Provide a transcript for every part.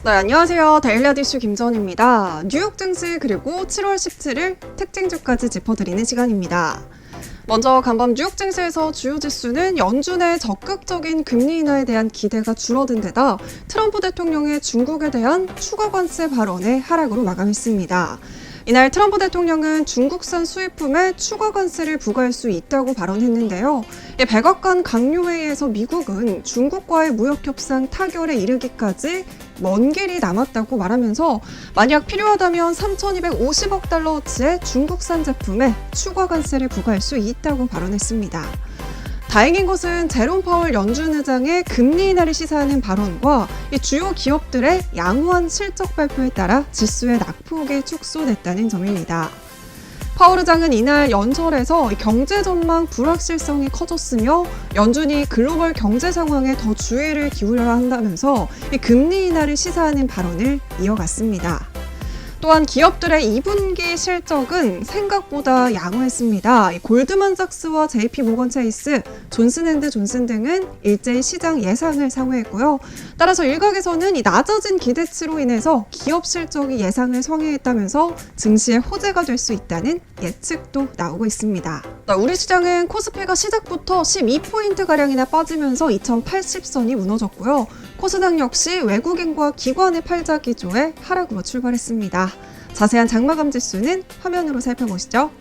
네, 안녕하세요. 데일리 하디슈 김전입니다. 뉴욕 증시 그리고 7월 17일 특징주까지 짚어드리는 시간입니다. 먼저 간밤 뉴욕 증시에서 주요 지수는 연준의 적극적인 금리 인하에 대한 기대가 줄어든 데다 트럼프 대통령의 중국에 대한 추가 관세 발언의 하락으로 마감했습니다. 이날 트럼프 대통령은 중국산 수입품에 추가 관세를 부과할 수 있다고 발언했는데요. 백악관 강요회의에서 미국은 중국과의 무역 협상 타결에 이르기까지 먼 길이 남았다고 말하면서 만약 필요하다면 3,250억 달러어치의 중국산 제품에 추가 관세를 부과할 수 있다고 발언했습니다. 다행인 것은 제롬 파월 연준 의장의 금리 인하를 시사하는 발언과 주요 기업들의 양호한 실적 발표에 따라 지수의 낙폭이 축소됐다는 점입니다. 파월 의장은 이날 연설에서 경제 전망 불확실성이 커졌으며 연준이 글로벌 경제 상황에 더 주의를 기울여야 한다면서 금리 인하를 시사하는 발언을 이어갔습니다. 또한 기업들의 2분기 실적은 생각보다 양호했습니다. 골드만삭스와 JP모건 체이스, 존슨앤드존슨 등은 일제히 시장 예상을 상회했고요. 따라서 일각에서는 이 낮아진 기대치로 인해서 기업 실적이 예상을 상회했다면서 증시의 호재가 될 수 있다는 예측도 나오고 있습니다. 우리 시장은 코스피가 시작부터 12포인트가량이나 빠지면서 2080선이 무너졌고요. 코스닥 역시 외국인과 기관의 팔자 기조에 하락으로 출발했습니다. 자세한 장마감 지수는 화면으로 살펴보시죠.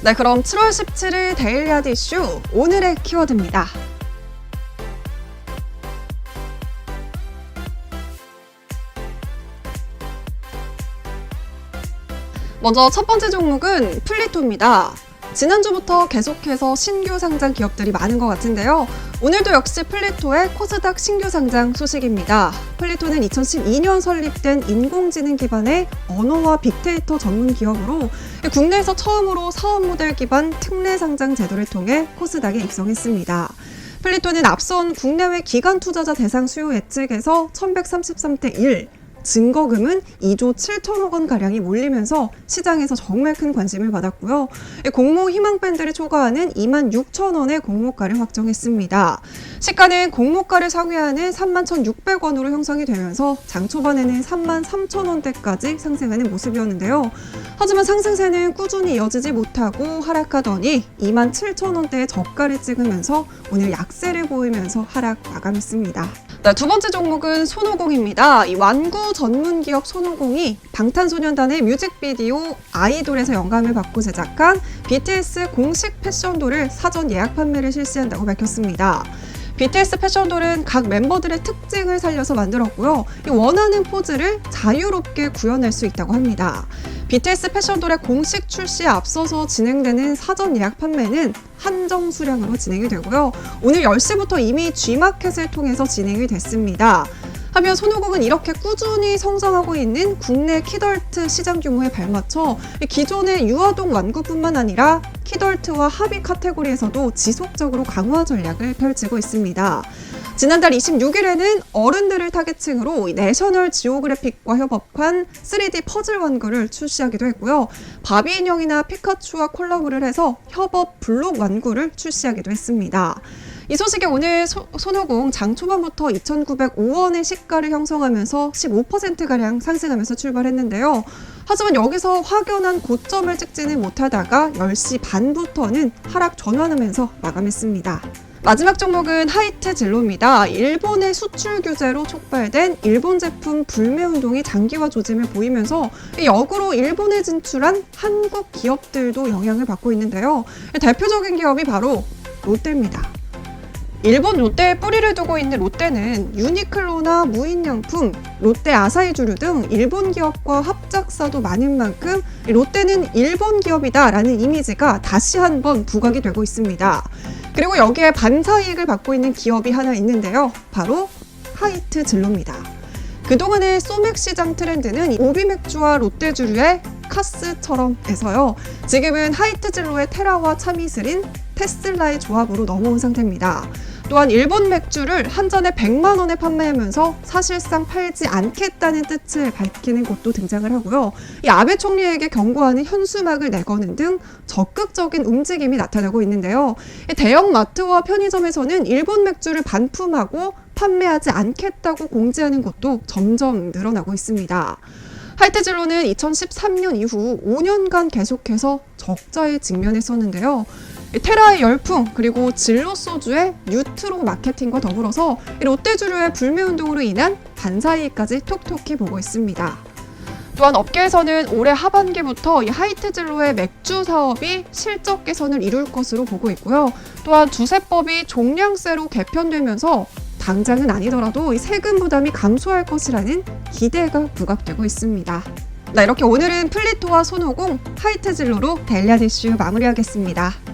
네, 그럼 7월 17일 데일리 하드 이슈 오늘의 키워드입니다. 먼저 첫 번째 종목은 플리토입니다. 지난주부터 계속해서 신규 상장 기업들이 많은 것 같은데요. 오늘도 역시 플리토의 코스닥 신규 상장 소식입니다. 플리토는 2012년 설립된 인공지능 기반의 언어와 빅데이터 전문 기업으로 국내에서 처음으로 사업 모델 기반 특례 상장 제도를 통해 코스닥에 입성했습니다. 플리토는 앞선 국내외 기관 투자자 대상 수요 예측에서 1133대 1, 증거금은 2조 7천억 원가량이 몰리면서 시장에서 정말 큰 관심을 받았고요. 공모 희망밴드를 초과하는 2만 6천 원의 공모가를 확정했습니다. 시가는 공모가를 상회하는 3만 1,600원으로 형성이 되면서 장 초반에는 3만 3천 원대까지 상승하는 모습이었는데요. 하지만 상승세는 꾸준히 이어지지 못하고 하락하더니 2만 7천 원대의 저가를 찍으면서 오늘 약세를 보이면서 하락 마감했습니다. 네, 두 번째 종목은 손오공입니다. 이 완구 전문 기업 손오공이 방탄소년단의 뮤직비디오 아이돌에서 영감을 받고 제작한 BTS 공식 패션돌을 사전 예약 판매를 실시한다고 밝혔습니다. BTS 패션돌은 각 멤버들의 특징을 살려서 만들었고요. 원하는 포즈를 자유롭게 구현할 수 있다고 합니다. BTS 패션돌의 공식 출시에 앞서서 진행되는 사전 예약 판매는 한정 수량으로 진행이 되고요. 오늘 10시부터 이미 G마켓을 통해서 진행이 됐습니다. 하면 손오공은 이렇게 꾸준히 성장하고 있는 국내 키덜트 시장 규모에 발맞춰 기존의 유아동 완구뿐만 아니라 키덜트와 합의 카테고리에서도 지속적으로 강화 전략을 펼치고 있습니다. 지난달 26일에는 어른들을 타겟층으로 내셔널 지오그래픽과 협업한 3D 퍼즐 완구를 출시하기도 했고요. 바비 인형이나 피카츄와 콜라보를 해서 협업 블록 완구를 출시하기도 했습니다. 이 소식에 오늘 손오공 장 초반부터 2,905원의 시가를 형성하면서 15%가량 상승하면서 출발했는데요. 하지만 여기서 확연한 고점을 찍지는 못하다가 10시 반부터는 하락 전환하면서 마감했습니다. 마지막 종목은 하이트 진로입니다. 일본의 수출 규제로 촉발된 일본 제품 불매 운동이 장기화 조짐을 보이면서 역으로 일본에 진출한 한국 기업들도 영향을 받고 있는데요. 대표적인 기업이 바로 롯데입니다. 일본 롯데에 뿌리를 두고 있는 롯데는 유니클로나 무인양품, 롯데 아사히주류 등 일본 기업과 합작사도 많은 만큼 롯데는 일본 기업이다라는 이미지가 다시 한번 부각이 되고 있습니다. 그리고 여기에 반사이익을 받고 있는 기업이 하나 있는데요. 바로 하이트 진로입니다. 그동안의 소맥 시장 트렌드는 오비맥주와 롯데주류의 카스처럼 해서요. 지금은 하이트 진로의 테라와 차미슬인 테슬라의 조합으로 넘어온 상태입니다. 또한 일본 맥주를 한 잔에 100만 원에 판매하면서 사실상 팔지 않겠다는 뜻을 밝히는 곳도 등장을 하고요. 이 아베 총리에게 경고하는 현수막을 내거는 등 적극적인 움직임이 나타나고 있는데요. 대형 마트와 편의점에서는 일본 맥주를 반품하고 판매하지 않겠다고 공지하는 곳도 점점 늘어나고 있습니다. 하이트진로는 2013년 이후 5년간 계속해서 적자에 직면했었는데요. 테라의 열풍 그리고 진로 소주의 뉴트로 마케팅과 더불어서 롯데주류의 불매운동으로 인한 반사이익까지 톡톡히 보고 있습니다. 또한 업계에서는 올해 하반기부터 이 하이트진로의 맥주 사업이 실적 개선을 이룰 것으로 보고 있고요. 또한 주세법이 종량세로 개편되면서 당장은 아니더라도 이 세금 부담이 감소할 것이라는 기대가 부각되고 있습니다. 이렇게 오늘은 플리토와 손오공, 하이트진로로 데일리한 이슈 마무리하겠습니다.